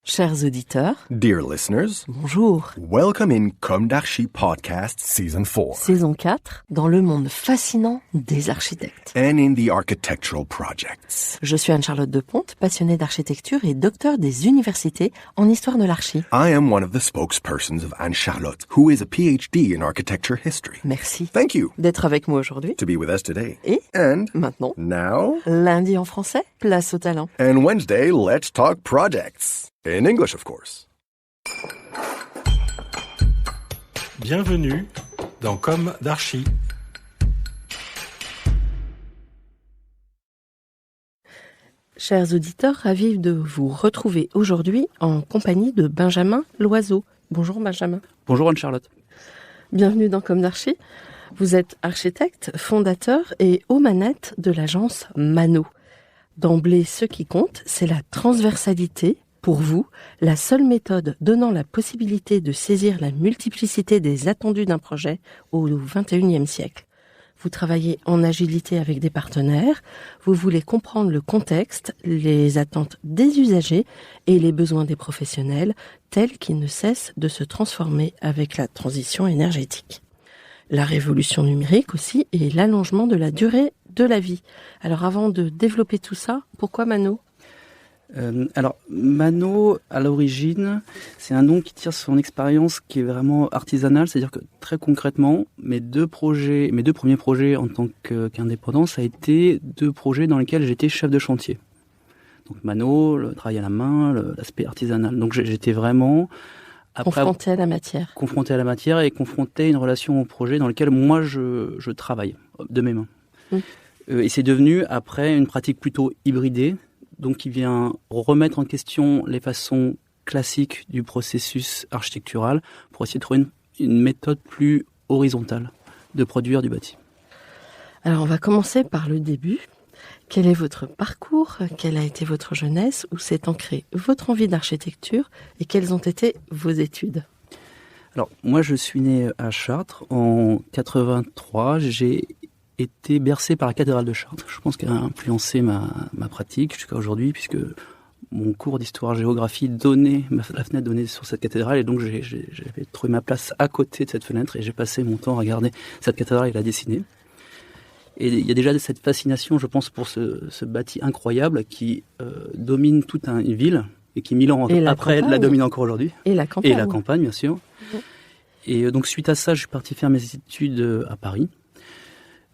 Chers auditeurs, Dear listeners, bonjour. welcome in Comme d'Archi Podcast Season 4 Saison 4, dans le monde fascinant des architectes. and in the architectural projects. Je suis Anne-Charlotte Deponte, passionnée d'architecture et docteur des universités en histoire de l'archi. I am one of the spokespersons of Anne-Charlotte, who is a PhD in architecture history. Merci Thank you d'être avec moi aujourd'hui. to be with us today. Et And maintenant, now, lundi en français, place au talent. and Wednesday, let's talk projects. In English, of course. Bienvenue dans Comme d'Archi. Chers auditeurs, ravis de vous retrouver aujourd'hui en compagnie de Benjamin Loiseau. Bonjour Benjamin. Bonjour Anne-Charlotte. Bienvenue dans Comme d'Archi. Vous êtes architecte, fondateur et aux manettes de l'agence Mano. D'emblée, ce qui compte, c'est la transversalité. Pour vous, la seule méthode donnant la possibilité de saisir la multiplicité des attendus d'un projet au XXIe siècle. Vous travaillez en agilité avec des partenaires, vous voulez comprendre le contexte, les attentes des usagers et les besoins des professionnels, tels qu'ils ne cessent de se transformer avec la transition énergétique. La révolution numérique aussi et l'allongement de la durée de la vie. Alors avant de développer tout ça, pourquoi Mano ? Alors, Mano, à l'origine, c'est un nom qui tire son expérience qui est vraiment artisanale, c'est-à-dire que très concrètement, mes deux premiers projets en tant qu'indépendant, ça a été deux projets dans lesquels j'étais chef de chantier. Donc Mano, le travail à la main, l'aspect artisanal. Donc j'étais vraiment Confronté à la matière. Confronté à la matière et confronté à une relation au projet dans lequel moi je travaille de mes mains. Et c'est devenu après une pratique plutôt hybridée. Donc, qui vient remettre en question les façons classiques du processus architectural pour essayer de trouver une méthode plus horizontale de produire du bâti. Alors, on va commencer par le début. Quel est votre parcours ? Quelle a été votre jeunesse ? Où s'est ancrée votre envie d'architecture ? Et quelles ont été vos études ? Alors, moi, je suis né à Chartres en 83. J'ai été bercé par la cathédrale de Chartres. Je pense qu'elle a influencé ma pratique jusqu'à aujourd'hui, puisque mon cours d'histoire-géographie la fenêtre donnait sur cette cathédrale, et donc j'avais trouvé ma place à côté de cette fenêtre, et j'ai passé mon temps à regarder cette cathédrale et la dessiner. Et il y a déjà cette fascination, je pense, pour ce bâti incroyable qui domine toute une ville, et qui 1000 ans après la domine encore aujourd'hui. Et la campagne. Et la campagne, bien sûr. Et donc suite à ça, je suis parti faire mes études à Paris.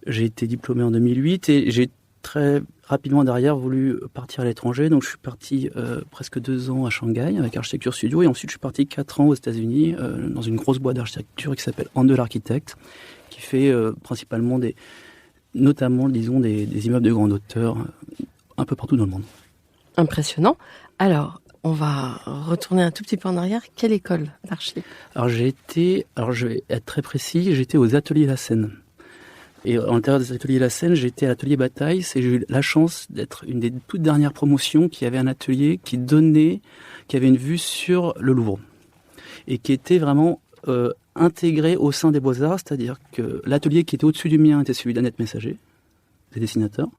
J'ai été diplômé en 2008 et j'ai très rapidement derrière voulu partir à l'étranger. Donc je suis parti presque 2 ans à Shanghai avec Architecture Studio, et ensuite je suis parti 4 ans aux États-Unis dans une grosse boîte d'architecture qui s'appelle Handel Architect, qui fait principalement notamment disons des immeubles de grande hauteur un peu partout dans le monde. Impressionnant. Alors, on va retourner un tout petit peu en arrière. Quelle école d'archi ? Alors je vais être très précis, j'étais aux Ateliers La Seine. Et à l'intérieur des ateliers La Seine, j'étais à l'atelier Bataille. J'ai eu la chance d'être une des toutes dernières promotions qui avait un atelier qui avait une vue sur le Louvre. Et qui était vraiment intégré au sein des Beaux-Arts, c'est-à-dire que l'atelier qui était au-dessus du mien était celui d'Annette Messager, des dessinateurs.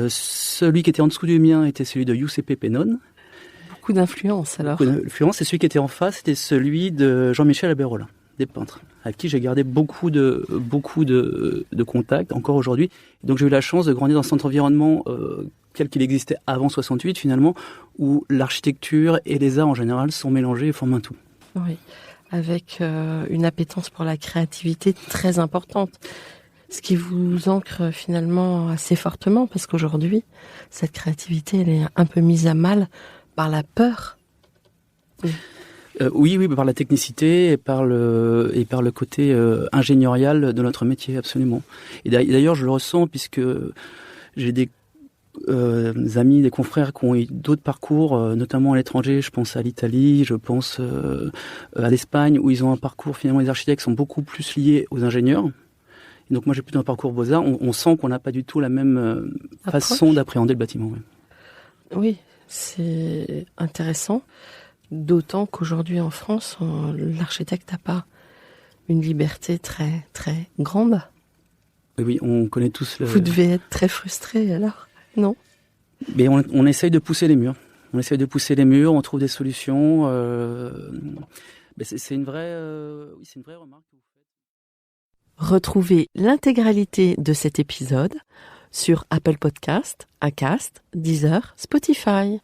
Celui qui était en dessous du mien était celui de Giuseppe Pennone. Beaucoup d'influence alors. Beaucoup d'influence. Et celui qui était en face, c'était celui de Jean-Michel Abérola, des peintres, avec qui j'ai gardé beaucoup de contacts encore aujourd'hui. Donc j'ai eu la chance de grandir dans cet environnement tel qu'il existait avant 68 finalement, où l'architecture et les arts en général sont mélangés et forment un tout. Oui, avec une appétence pour la créativité très importante. Ce qui vous ancre finalement assez fortement, parce qu'aujourd'hui, cette créativité, elle est un peu mise à mal par la peur. Oui, par la technicité et par le côté ingénierial de notre métier, absolument. Et d'ailleurs, je le ressens puisque j'ai des amis, des confrères qui ont eu d'autres parcours, notamment à l'étranger. Je pense à l'Italie, je pense à l'Espagne, où ils ont un parcours, finalement, les architectes sont beaucoup plus liés aux ingénieurs. Et donc moi, j'ai plutôt un parcours Beaux-Arts. On sent qu'on n'a pas du tout la même façon d'appréhender le bâtiment. Ouais. Oui, c'est intéressant. D'autant qu'aujourd'hui en France, l'architecte n'a pas une liberté très très grande. Oui, on connaît tous Vous devez être très frustré alors, non ? Mais on essaye de pousser les murs. On essaie de pousser les murs, on trouve des solutions. Mais c'est une vraie remarque que vous faites. Retrouvez l'intégralité de cet épisode sur Apple Podcast, Acast, Deezer, Spotify.